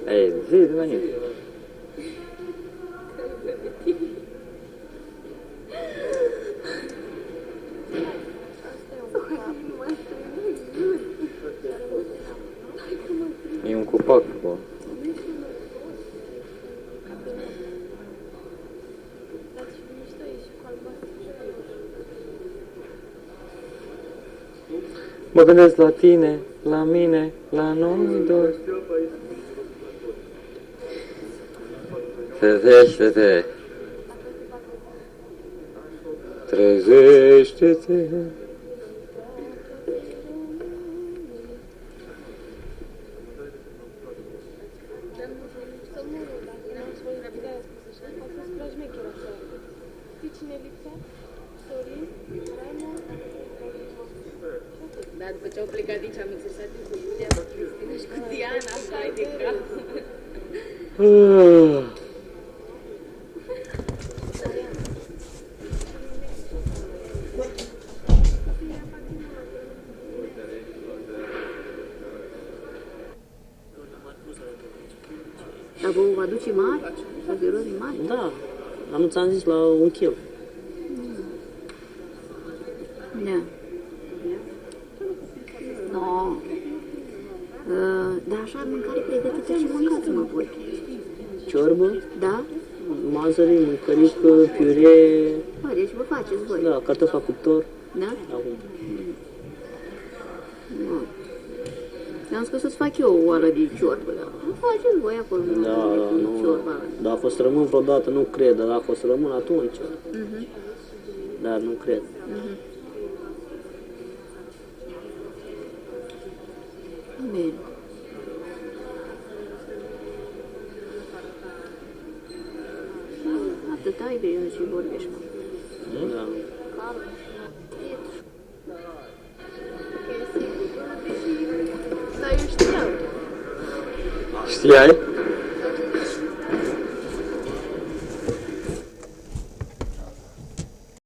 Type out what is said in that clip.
Ei, zi de la mine. E un copac acolo. Mă gândesc la tine, la mine, la noi doi. Trezește-te! Trezește-te! Dar după ce au plecat aici, am exersat cu Iulia, cu Cristina și cu Diana, hai de cap. Dar vă aduce mari? Averori mari? Da, am ți-am zis la 1 kg. Da. No. Dar așa mâncare pregătită și mâncați, mă, voi. Ciorbă, Da? mazăre, mâncărică, piure, Deci vă faceți voi. da, cartofa cuptor. Da? Acum. Nu. Am spus să-ți fac eu o oară de ciorbă, da. Nu faceți voi acolo. Da, nu. Ciorba. Dar a fost să rămân vreodată, nu cred, dar dacă o să rămân atunci. Dar nu cred. Bine. Atât ai grijă și vorbești, mă. Da. Dar eu știam. Știai?